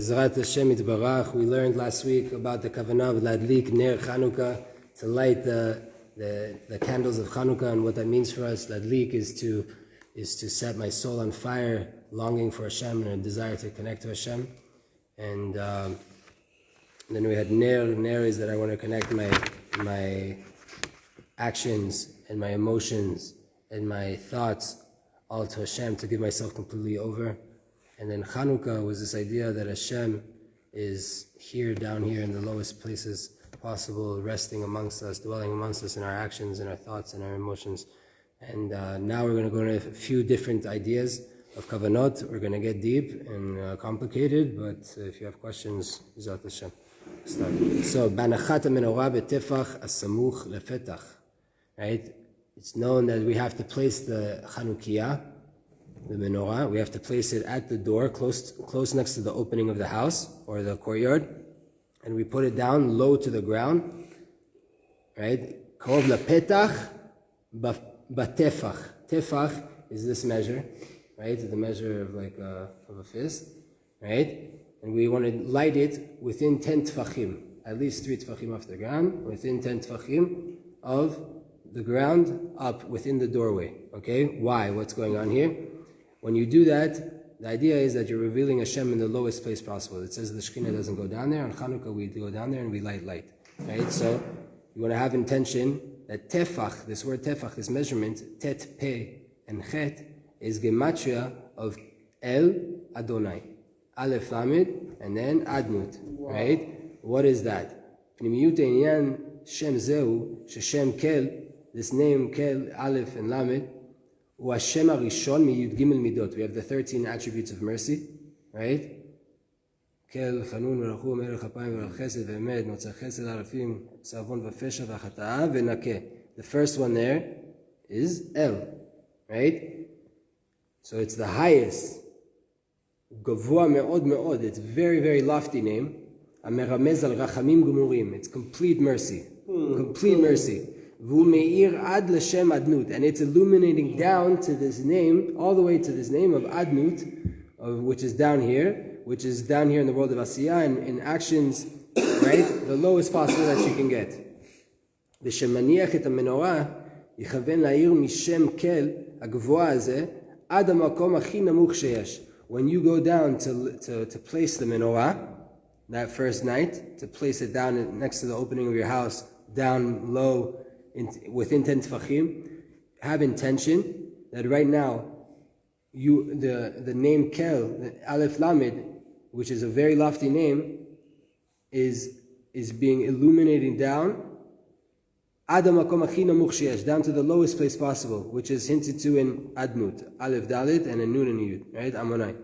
Zrat Hashem Yitbarach. We learned last week about the kavanah of Ladlik Ner Hanukkah, to light the candles of Hanukkah, and what that means for us. Ladlik is to set my soul on fire, longing for Hashem and a desire to connect to Hashem. And then we had Ner. Ner is that I want to connect my actions and my emotions and my thoughts all to Hashem, to give myself completely over. And then Hanukkah was this idea that Hashem is here, down here, in the lowest places possible, resting amongst us, dwelling amongst us in our actions and our thoughts and our emotions. And now we're going to go into a few different ideas of kavanot. We're going to get deep and complicated, but if you have questions, Zat Hashem. Start. So, Banachat menorah betefach asamuch lefetach. Right? It's known that we have to place the Chanukiah, the menorah, we have to place it at the door, close next to the opening of the house or the courtyard, and we put it down low to the ground, right? Kov lapetach batefach. Tefach is this measure, right? The measure of of a fist, right? And we want to light it within 10 tfachim, at least 3 tfachim off the ground, within 10 tfachim of the ground up within the doorway. Okay? Why? What's going on here? When you do that, the idea is that you're revealing Hashem in the lowest place possible. It says the Shekhinah doesn't go down there. On Hanukkah, we go down there and we light. Right? So, you want to have intention that tefach, this word tefach, this measurement, tet, pe, and chet, is gematria of El Adonai. Aleph Lamed, and then Adnut. Right? What is that? Pnimiyut Einyan Shem Zeu, Sheshem Kel, this name Kel, Aleph, and Lamed, Hashem Arishon miyud gimel midot. We have the 13 attributes of mercy, right? Kel, Chanun, V'rachum, Erech Apayim, V'rach Chesed, V'emed, Notzach Chesed, Arafim, Savon, V'fesha, V'chata'a, V'nakeh. The first one there is El, right? So it's the highest. Gavua me'od me'od. It's very, very lofty name. Ameramez al rachamim gumurim. It's complete mercy. Complete mercy. And it's illuminating down to this name, all the way to this name of Adnut, which is down here in the world of Asiyah, and in actions, right? The lowest possible that you can get. ושמניח את המנורה, יכוון להאיר משם כל הגבוה הזה, עד המקום הכי נמוך שיש. When you go down to place the menorah, that first night, to place it down next to the opening of your house, down low, within 10 tefachim, have intention that right now the name Kel, the Aleph Lamed, which is a very lofty name, is being illuminating down Adam Makom Achi Namuch Sheyesh, down to the lowest place possible, which is hinted to in Adnut, Aleph Dalet, and in Nun and Yud, right? Amonai.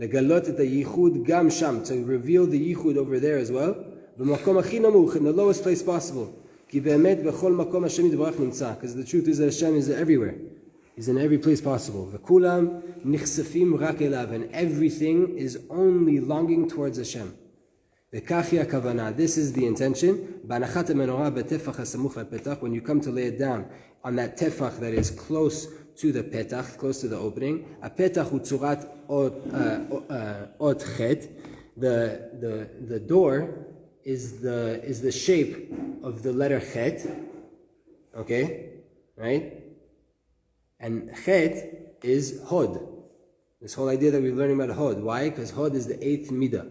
Legalot et yichud gam sham, to reveal the yichud over there as well. B'makom Achi Namuch, in the lowest place possible. Because the truth is that Hashem is everywhere. He's in every place possible. And everything is only longing towards Hashem. This is the intention. When you come to lay it down on that tefach that is close to the petach, close to the opening, a petach utzurat ot chet, the door is the shape of the letter Chet, okay, right? And Chet is Hod. This whole idea that we're learning about Hod. Why? Because Hod is the 8th midah.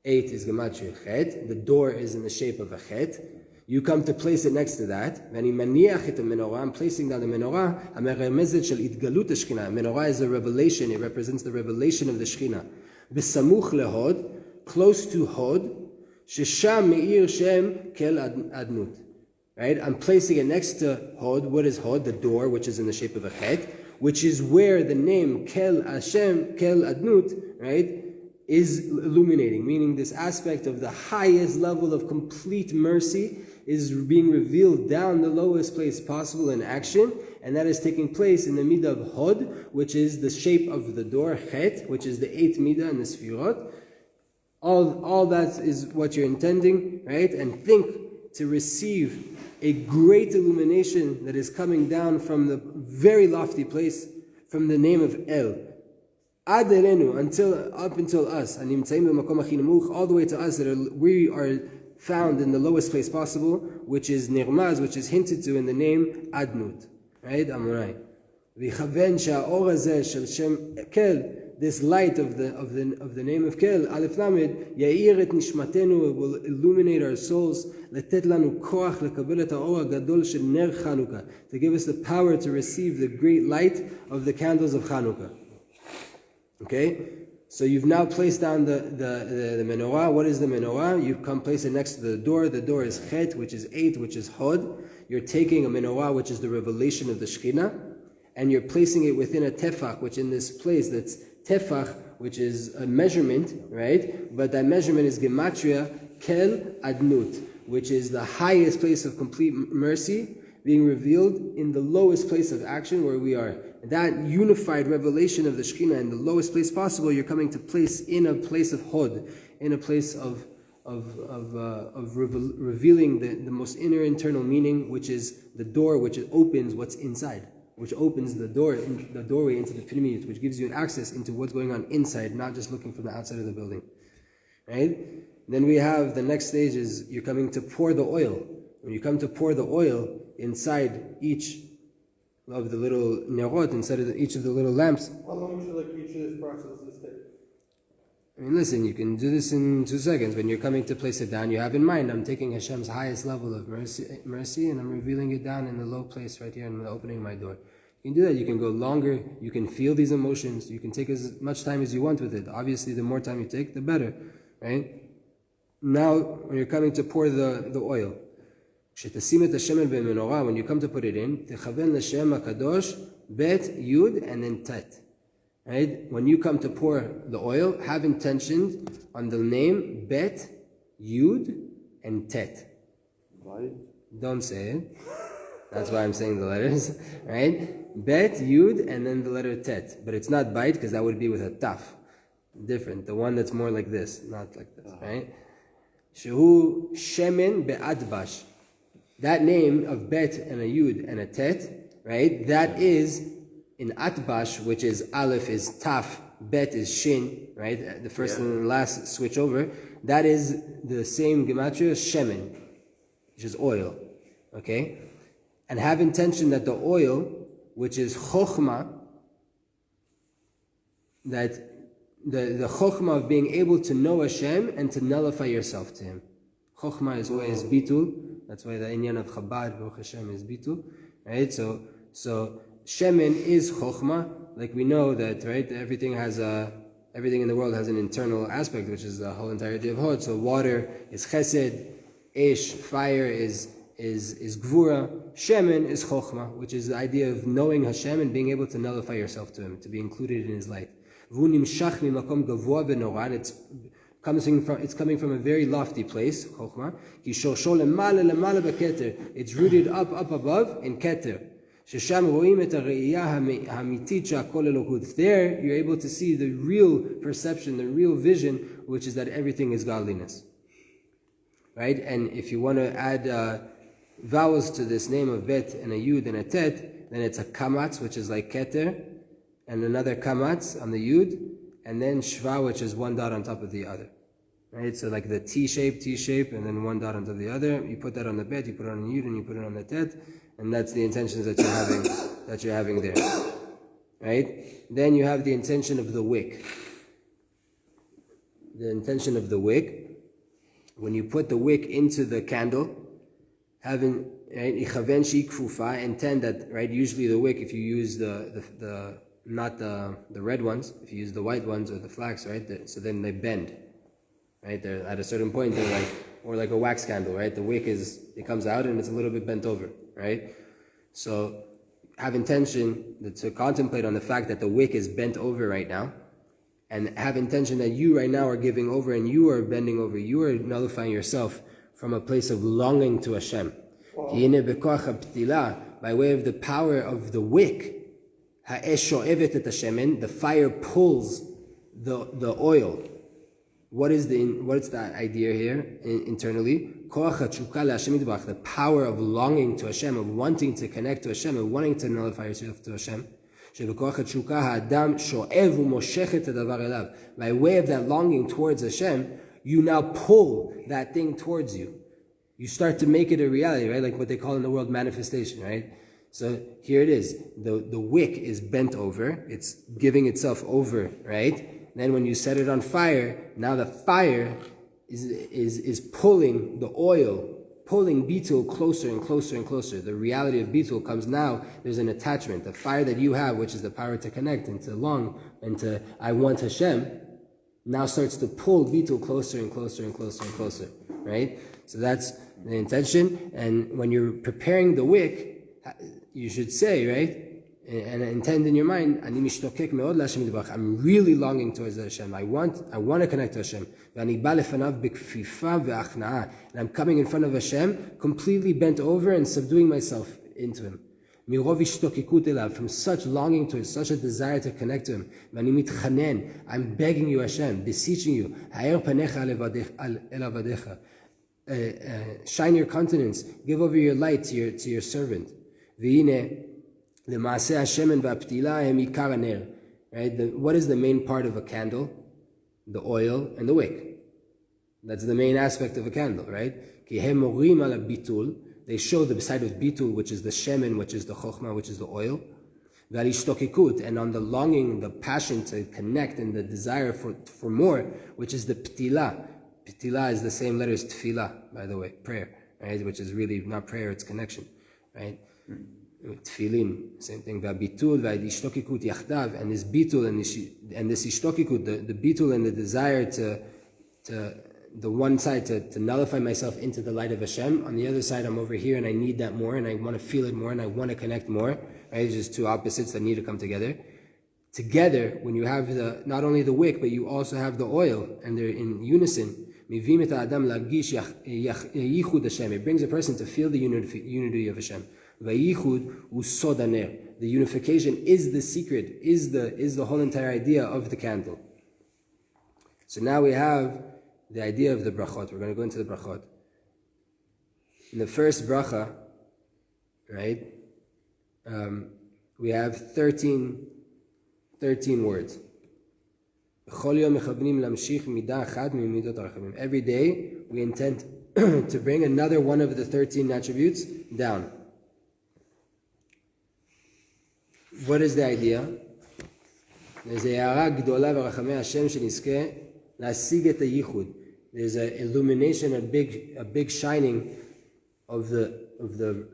8 is Gematria Chet. The door is in the shape of a Chet. You come to place it next to that. I'm placing down the menorah. Menorah is a revelation. It represents the revelation of the Shekhinah. B'samuch lehod, close to Hod, Shesham me'ir shem kel adnut. Right? I'm placing it next to Hod. What is Hod? The door, which is in the shape of a chet, which is where the name Kel Hashem, Kel Adnut, right, is illuminating. Meaning this aspect of the highest level of complete mercy is being revealed down the lowest place possible in action, and that is taking place in the midah of Hod, which is the shape of the door, Chet, which is the 8th midah in the Sfirot. All that is what you're intending, right? And think to receive a great illumination that is coming down from the very lofty place, from the name of El. Ad elenu, up until us, all the way to us, we are found in the lowest place possible, which is nirmaz, which is hinted to in the name Adnut. Right? Amorai. This light of the name of Kel, Aleph Lamed, Yair et nishmatenu, will illuminate our souls, letet lanu koach lekabel et ha'or hagadol shel ner Chanukah, to give us the power to receive the great light of the candles of Chanukah. Okay? So you've now placed down the menorah. What is the menorah? You come place it next to the door. The door is chet, which is 8, which is hod. You're taking a menorah, which is the revelation of the Shekhinah, and you're placing it within a tefach, which in this place, that's tefach, which is a measurement, right? But that measurement is gematria kel adnut, which is the highest place of complete mercy, being revealed in the lowest place of action where we are. That unified revelation of the Shekhinah in the lowest place possible, you're coming to place in a place of hod, in a place of revealing the most inner internal meaning, which is the door, which opens what's inside, which opens the doorway into the Pnimiyut, which gives you an access into what's going on inside, not just looking from the outside of the building. Right? Then we have the next stage is you're coming to pour the oil. When you come to pour the oil inside each of the little nerot, inside of each of the little lamps. How long should each of this process take? I mean, listen, you can do this in 2 seconds. When you're coming to place it down, you have in mind, I'm taking Hashem's highest level of mercy, and I'm revealing it down in the low place right here, and I'm opening my door. You can do that. You can go longer. You can feel these emotions. You can take as much time as you want with it. Obviously, the more time you take, the better, right? Now, when you're coming to pour the oil, when you come to put it in, techaven l'shem hakadosh, bet, yud, and then tet. Right? When you come to pour the oil, have intention on the name bet, yud, and tet. Why? Don't say it. That's why I'm saying the letters. Right? Bet, yud, and then the letter tet. But it's not bite, because that would be with a taf. Different. The one that's more like this, not like this. Right? Shehu shemen be'adbash. That name of bet and a yud and a tet, right? That is in atbash, which is aleph is taf, bet is shin, right? The first and the last switch over. That is the same gematria shemen, which is oil, okay? And have intention that the oil, which is chokhmah, that the chokhmah of being able to know Hashem and to nullify yourself to Him. Chokhmah is always bitul. That's why the inyan of Chabad, Baruch Hashem, is bitul, right? So shemen is chokhmah, like we know that, right? Everything in the world has an internal aspect, which is the whole entirety of hod. So water is chesed, ish, fire is gvura, shemen is chokhmah, which is the idea of knowing Hashem and being able to nullify yourself to Him, to be included in His light. V'unimshach mimakom gavua v'noran, it's coming from a very lofty place, chokhmah. It's rooted up above in keter. There you're able to see the real perception, the real vision, which is that everything is godliness. Right? And if you want to add vowels to this name of bet and a yud and a tet, then it's a kamatz, which is like keter, and another kamatz on the yud, and then shva, which is one dot on top of the other. Right? So like the T shape, and then one dot on top of the other. You put that on the bet, you put it on the yud, and you put it on the tet, and that's the intentions that you're having there. Right? Then you have the intention of the wick. The intention of the wick, when you put the wick into the candle, having intend that, right, usually the wick, if you use not the red ones, if you use the white ones or the flax, right, so then they bend, right? They're at a certain point, they're like, or like a wax candle, right? The wick it comes out and it's a little bit bent over, right? So have intention to contemplate on the fact that the wick is bent over right now, and have intention that you right now are giving over and you are bending over, you are nullifying yourself from a place of longing to Hashem. By way of the power of the wick, the fire pulls the oil. What's the idea here internally? The power of longing to Hashem, of wanting to connect to Hashem, of wanting to nullify yourself to Hashem. שבכוח התשוקה האדם שואב ומושך את הדבר אליו. By way of that longing towards Hashem, you now pull that thing towards you. You start to make it a reality, right? Like what they call in the world manifestation, right? So here it is. The wick is bent over. It's giving itself over, right? Then when you set it on fire, now the fire is pulling the oil, pulling bitul closer and closer and closer. The reality of bitul comes now. There's an attachment. The fire that you have, which is the power to connect and to long and to I want Hashem, now starts to pull bitul closer and closer and closer and closer, right? So that's the intention. And when you're preparing the wick, you should say, right? And intend in your mind, I'm really longing towards Hashem. I want to connect to Hashem. And I'm coming in front of Hashem, completely bent over and subduing myself into Him. From such longing to it, such a desire to connect to Him. I'm begging you, Hashem, beseeching you. Shine your countenance, give over your light to your servant. Right? What is the main part of a candle? The oil and the wick. That's the main aspect of a candle, right? They show the side of bitul, which is the shemen, which is the chokhmah, which is the oil. And on the longing, the passion to connect and the desire for more, which is the ptila. Ptila is the same letter as tefillah, by the way, prayer, right? Which is really not prayer, it's connection, right? Tefillin, same thing. V'abitul v'ishtokikut yachdav, and this bitul and this ishtokikut, the bitul and the desire to the one side to nullify myself into the light of Hashem. On the other side, I'm over here and I need that more, and I want to feel it more, and I want to connect more. Right? It's just two opposites that need to come together. Together, when you have not only the wick, but you also have the oil, and they're in unison. It brings a person to feel the unity of Hashem. The unification is the secret, is the whole entire idea of the candle. So now we have the idea of the brachot. We're going to go into the brachot. In the first bracha, right, we have 13 words. Every day we intend to bring another one of the 13 attributes down. What is the idea? There's an illumination, a big shining of the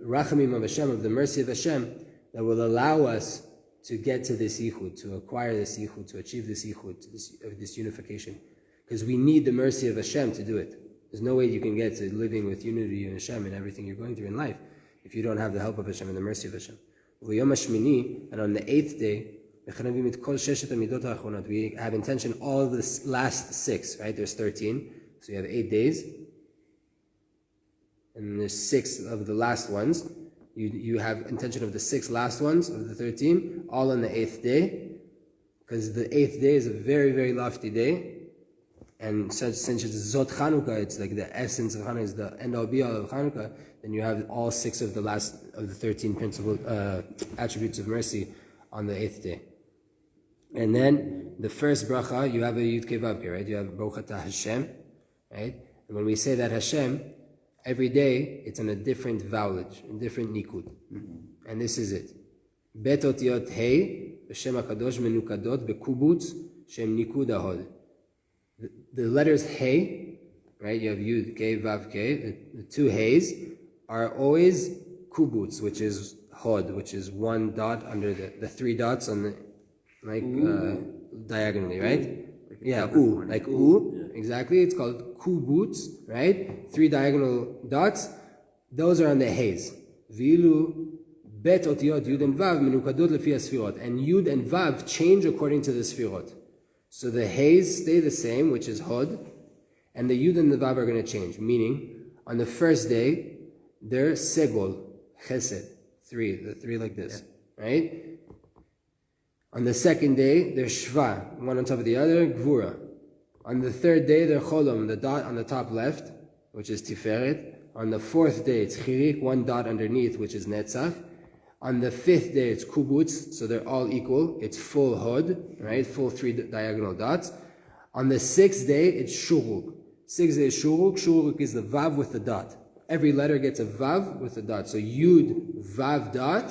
rachamim of Hashem, of the mercy of Hashem, that will allow us to get to this yichud, to acquire this yichud, to achieve this yichud, this unification. Because we need the mercy of Hashem to do it. There's no way you can get to living with unity in Hashem and everything you're going through in life if you don't have the help of Hashem and the mercy of Hashem. And on the 8th day, we have intention all of the last 6, right? There's 13, so you have 8 days. And there's 6 of the last ones. You have intention of the 6 last ones of the 13, all on the 8th day, because the 8th day is a very, very lofty day. And since it's Zot Hanukkah, it's like the essence of Hanukkah, is the end-all be-all of Hanukkah, then you have all 6 of the 13 principal attributes of mercy on the 8th day. And then the first bracha, you have a Yud Kei Vav here, right? You have Baruch Atah Hashem, right? And when we say that Hashem, every day it's on a different vowelage, a different nikud. And this is it. Bet otiyot Hei, B'Shem HaKadosh menukadot B'Kubutz Shem Nikud HaHod. The letters Hey, right? You have Yud, Kei, Vav, Kei. The 2 Heys are always kubutz, which is Hod, which is 1 dot under the 3 dots on the, diagonally, right? Like U, exactly. It's called kubutz, right? 3 diagonal dots. Those are on the Heys. Vilu bet otiyot Yud and Vav menukadot lefi asfirot. And Yud and Vav change according to the sfirot. So the Heys stay the same, which is Hod, and the Yud and the Vav are going to change. Meaning, on the first day, they're Segol, Chesed, 3, the 3 like this, right? On the second day, they're Shva, one on top of the other, Gvura. On the third day, they're Cholom, the dot on the top left, which is Tiferet. On the 4th day, it's Chirik, 1 dot underneath, which is Netzach. On the 5th day, it's kubutz, so they're all equal. It's full hod, right? Full 3 diagonal dots. On the 6th day, it's shuruk. 6th day is shuruk. Shuruk is the vav with the dot. Every letter gets a vav with a dot. So yud, vav dot,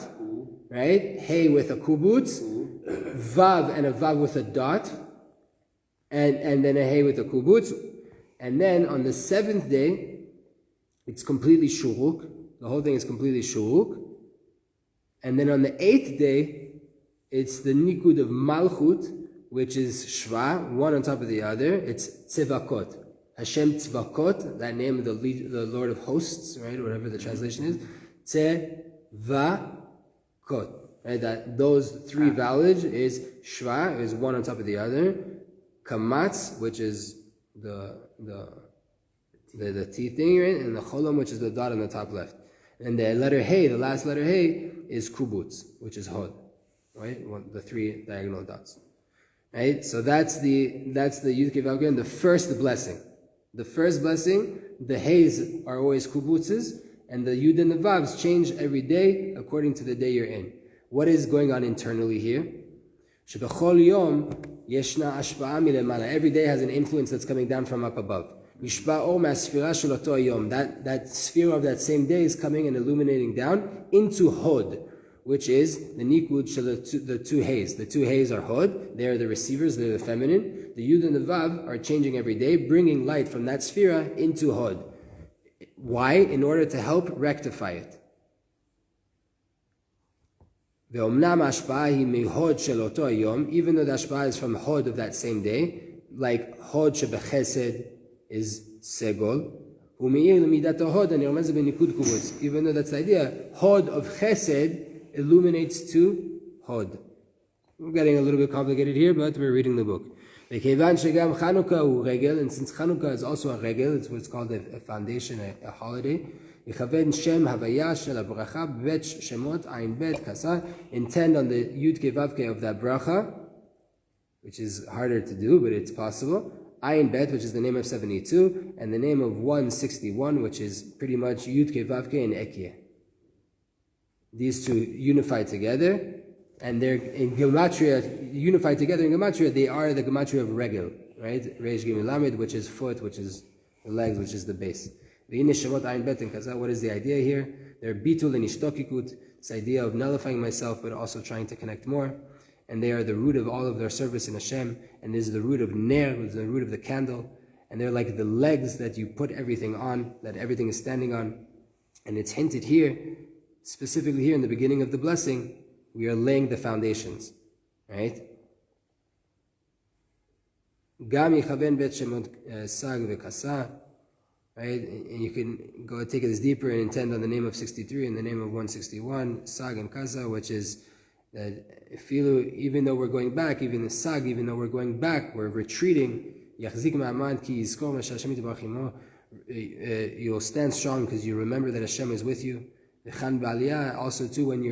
right? Hey with a kubutz, vav and a vav with a dot, and then a hey with a kubutz. And then on the 7th day, it's completely shuruk. The whole thing is completely shuruk. And then on the 8th day, it's the nikud of malchut, which is shva, one on top of the other. It's tzivakot. Hashem tzivakot, that name of the Lord of hosts, right? Whatever the translation is. Tzivakot. Right? That those 3 vowels is shva, is one on top of the other. Kamatz, which is the T thing, right? And the cholam, which is the dot on the top left. And the letter hey, the last letter hey, is kubutz, which is hod, right? The 3 diagonal dots, right? So that's the Yud Kei Vav Kei, the first blessing. The first blessing, the heys are always kubutzes, and the Yud and the Vavs change every day according to the day you're in. What is going on internally here? Shebechol yom yeshna ashpa'a milemala. Every day has an influence that's coming down from up above. That sphere of that same day is coming and illuminating down into Hod, which is the Nikud, the 2 Heys. The 2 Heys are Hod, they are the receivers, they're the feminine. The Yud and the Vav are changing every day, bringing light from that sphere into Hod. Why? In order to help rectify it. Even though the Ashpah is from Hod of that same day, like Hod Shebechesed is Segol. Even though that's the idea, Hod of Chesed illuminates to Hod. We're getting a little bit complicated here, but we're reading the book. And since Hanukkah is also a regel, it's what's called a foundation, a holiday. Intend on the Yud Kei Vav Kei of that bracha, which is harder to do, but it's possible. Ayin Bet, which is the name of 72, and the name of 161, which is pretty much Yud Kei Vav Kei and Ekyeh. These 2 unify together, and they're in Gematria, unified together in Gematria, they are the Gematria of Regel, right? Reish Gimel Lamed, which is foot, which is the legs, which is the base. V'ine Shemot Ayin Bet and Kaza, what is the idea here? They're Bitul and Ishtokikut, this idea of nullifying myself, but also trying to connect more. And they are the root of all of their service in Hashem, and this is the root of Ner, which is the root of the candle, and they're like the legs that you put everything on, that everything is standing on. And it's hinted here, specifically here in the beginning of the blessing, we are laying the foundations, right? Gam Yichaven Bet Shemot Sag V'Kasa, right? And you can go take this deeper and intend on the name of 63 and the name of 161, Sag and Kasa, which is that even though we're going back, even the Sag, even though we're going back, we're retreating. You'll stand strong because you remember that Hashem is with you. Also too, when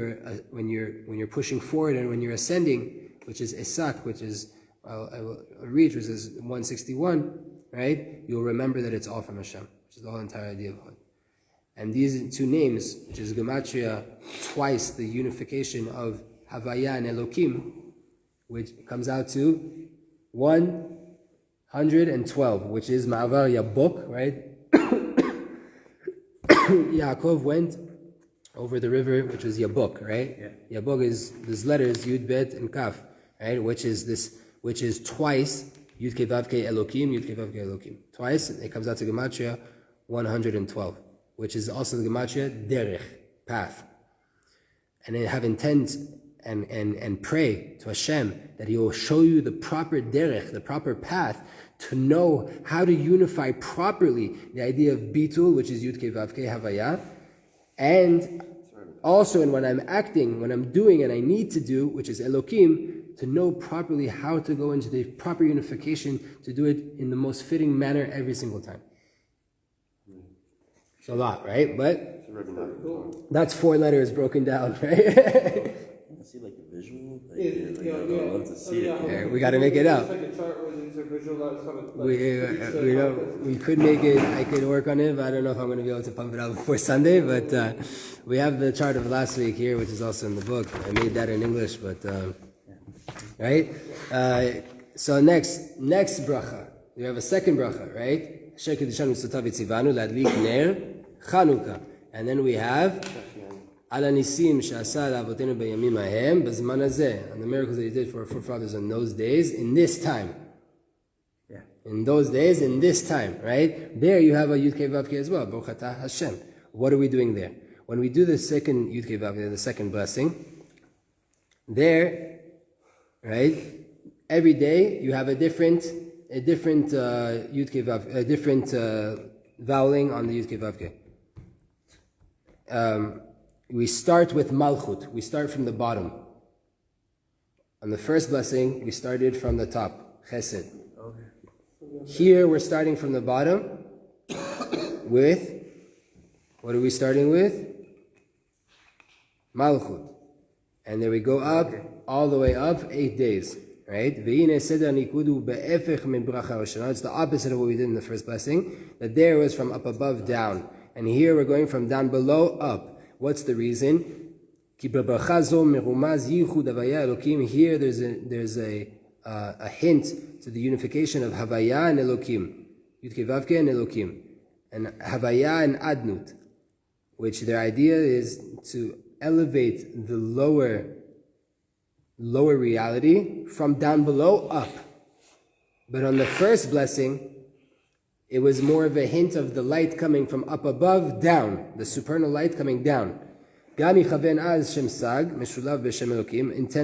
you're pushing forward and when you're ascending, which is Esak, which is I will reach, which is 161, right? You'll remember that it's all from Hashem, which is the whole entire idea of Hod. And these 2 names, which is Gematria, twice the unification of Havaya and Elokim, which comes out to 112, which is Ma'avar Yabok, right? Yaakov went over the river, which was Yabok, right? Yeah. Yabok is these letters Yud Bet and Kaf, right? Which is twice Yud Kei Vav Kei Elokim, Yud Kei Vav Kei Elokim. Twice it comes out to Gematria 112, which is also the Gematria Derech, path. And then have intent and pray to Hashem that He will show you the proper derech, the proper path, to know how to unify properly the idea of bitul, which is Yud Kei Vav Kei Havaya, and also in when I'm acting, when I'm doing and I need to do, which is Elokim, to know properly how to go into the proper unification, to do it in the most fitting manner every single time. It's a lot, right? But that's 4 letters broken down, right? see like a visual? Like, Yeah, I'd love to see it. Yeah, we got to make it up. Like a chart where these are visualized from it. We could make it. I could work on it, but I don't know if I'm going to be able to pump it out before Sunday. But we have the chart of last week here, which is also in the book. I made that in English, but right. So next bracha, we have a second bracha, right? Chanukah, and then we have על הניסים שעשה לאבותינו בימים ההם בזמן הזה, and the miracles that he did for our forefathers in those days, in this time. Yeah. In those days, in this time, right? There you have a Yud Kei Vav Kei as well, Baruch Atah Hashem. What are we doing there? When we do the second Yud Kei Vav Kei, the second blessing, there, right? Every day you have a different Yud Kei Vav, a different voweling on the Yud Kei Vav Kei. We start with Malchut. We start from the bottom. On the first blessing, we started from the top, Chesed. Okay. Here, we're starting from the bottom with, what are we starting with? Malchut. And then we go up, all the way up, 8 days. Right? It's the opposite of what we did in the first blessing. That there was from up above down. And here we're going from down below up. What's the reason? Here there's a hint to the unification of Havaya and Elokim. Yud Kei Vav Kei and Elokim. And Havaya and Adnut, which their idea is to elevate the lower reality from down below up. But on the first blessing, it was more of a hint of the light coming from up above down, the supernal light coming down. Intend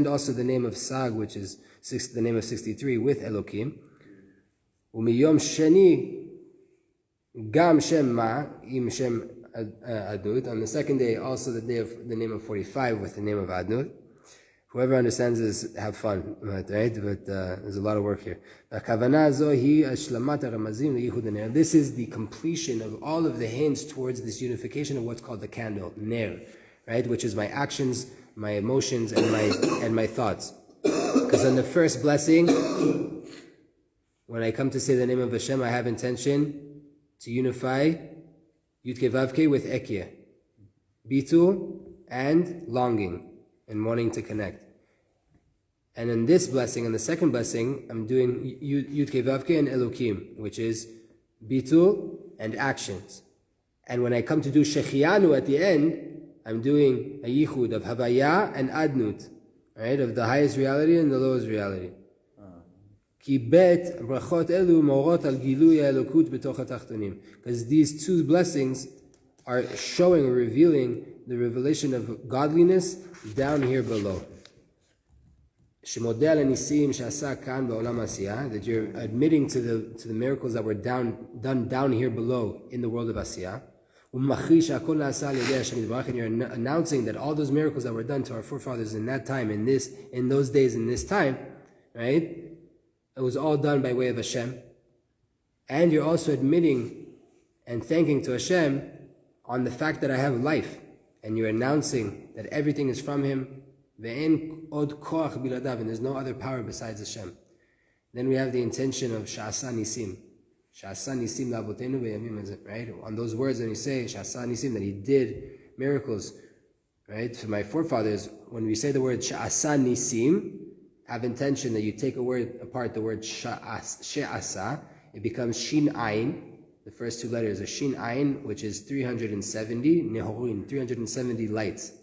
also the name of Sag, which is the name of 63 with Elokim. Umiyom Sheni Gam Shem Ma Im Shem Adnut. On the second day, also the name of 45 with the name of Adnut. Whoever understands this, have fun, right? But there's a lot of work here. This is the completion of all of the hints towards this unification of what's called the candle, ner, right? Which is my actions, my emotions, and my thoughts. Because on the first blessing, when I come to say the name of Hashem, I have intention to unify Yud Kei Vav Kei with Ekyeh, bitul, and longing, and wanting to connect. And in this blessing, in the second blessing, I'm doing Yud Kei Vav Kei and Elokim, which is bitul and actions. And when I come to do Shechianu at the end, I'm doing a yichud of Havaya and Adnut, right? Of the highest reality and the lowest reality. Ki bet brachot elu morot al gilui elokut betoch hatachtonim. Because these two blessings are showing or revealing the revelation of godliness down here below. That you're admitting to the miracles that were done down here below in the world of Asiyah. And you're announcing that all those miracles that were done to our forefathers in that time, in those days, in this time, right? It was all done by way of Hashem. And you're also admitting and thanking to Hashem on the fact that I have life. And you're announcing that everything is from Him. And there's no other power besides Hashem. Then we have the intention of Sha'asa Nisim. Sha'asa Nisim la'avotenu v'yamim, right? On those words when you say Sha'asa Nisim, that He did miracles, right? For my forefathers, when we say the word Sha'asa Nisim, have intention that you take a word apart, the word She'asa, it becomes Shin Ayin. The first two letters are Shin Ayin, which is 370 Nehorin, 370 lights.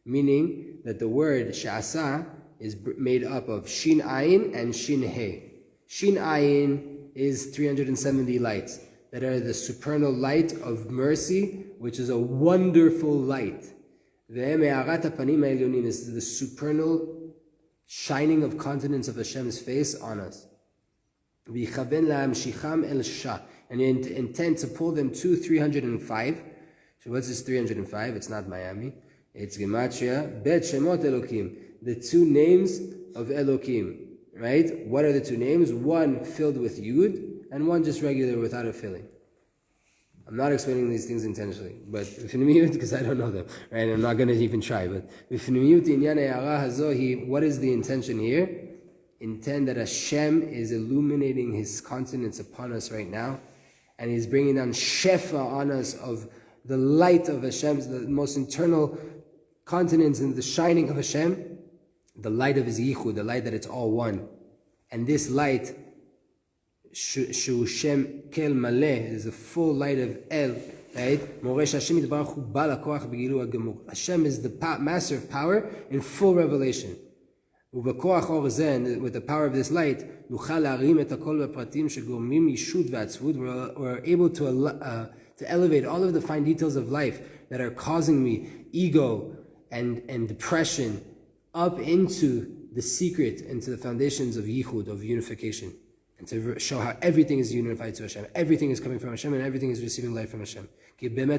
Meaning that the word Sha'asa is made up of Shin Ayin and Shin He. Shin Ayin is 370 lights that are the supernal light of mercy, which is a wonderful light. Is the supernal shining of countenance of Hashem's face on us. And you intend to pull them to 305. So what's this 305? It's not Miami. It's Gematria, Bet Shemot Elokim, the two names of Elokim, right? What are the two names? One filled with Yud, and one just regular without a filling. I'm not explaining these things intentionally, but because I don't know them, right? I'm not going to even try. But what is the intention here? Intend that Hashem is illuminating His countenance upon us right now, and He's bringing down shefa on us of the light of Hashem's, the most internal countenance and the shining of Hashem, the light of His yichud, the light that it's all one. And this light, Shu Shem Kel Maleh, is the full light of El, right? Hashem is the master of power in full revelation. And with the power of this light, we're able to elevate all of the fine details of life that are causing me ego and depression up into the secret, into the foundations of yichud, of unification, and to show how everything is unified to Hashem, everything is coming from Hashem, and everything is receiving life from Hashem. In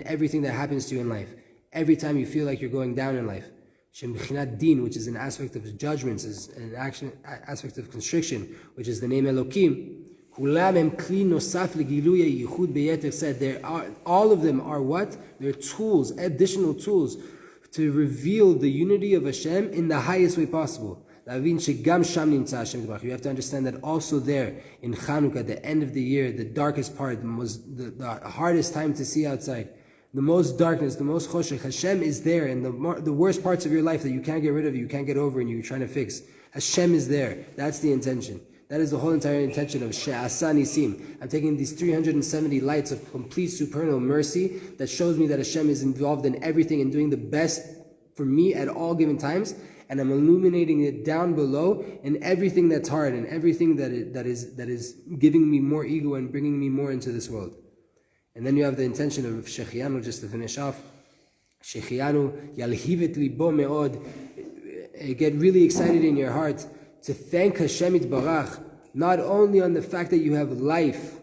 everything that happens to you in life, every time you feel like you're going down in life, which is an aspect of judgments, is an aspect of constriction, which is the name Elokim. Said all of them are what? They're tools, additional tools to reveal the unity of Hashem in the highest way possible. You have to understand that also there in Hanukkah, the end of the year, the darkest part, the hardest time to see outside, the most darkness, the most choshech, Hashem is there, and the worst parts of your life that you can't get rid of, you can't get over, and you're trying to fix. Hashem is there. That's the intention. That is the whole entire intention of She'asa Nisim. I'm taking these 370 lights of complete supernal mercy that shows me that Hashem is involved in everything and doing the best for me at all given times, and I'm illuminating it down below in everything that's hard and everything that is giving me more ego and bringing me more into this world. And then you have the intention of Shechianu, just to finish off. Shechianu yalhivet libo meod. Get really excited in your heart to thank Hashem Yitbarach, not only on the fact that you have life,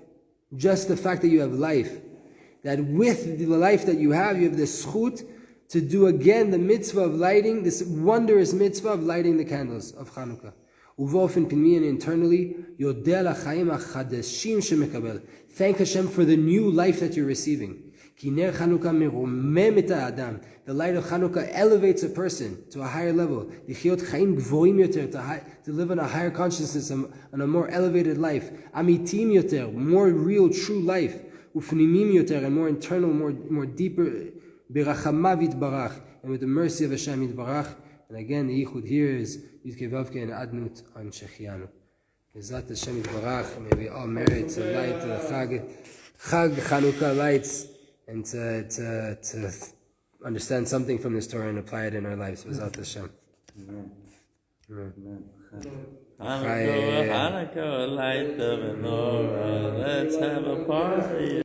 just the fact that you have life, that with the life that you have the schut to do again the mitzvah of lighting, this wondrous mitzvah of lighting the candles of Hanukkah. Uvofen pinmi, and internally, yodeh l'chaim hachadashim shemekabel. Thank Hashem for the new life that you're receiving. Ki ner Chanukah meromem et ha'adam. The light of Hanukkah elevates a person to a higher level. Lichiyot chaim gvoim yoter, to live on a higher consciousness, on a more elevated life. Amitim yoter, more real, true life. Ufnimim yoter, and more internal, more deeper. Berachamav yitbarach, and with the mercy of Hashem yitbarach. And again, the yichud here is Yudke Vavke and Adnut on Shechianu. Bezat Hashem yitbarach, may we all merit to light the Chag Chanukah lights, and to understand something from this Torah and apply it in our lives. Bezat Hashem. Amen. Amen. Hanukkah, Hanukkah, light the menorah. Let's have a party.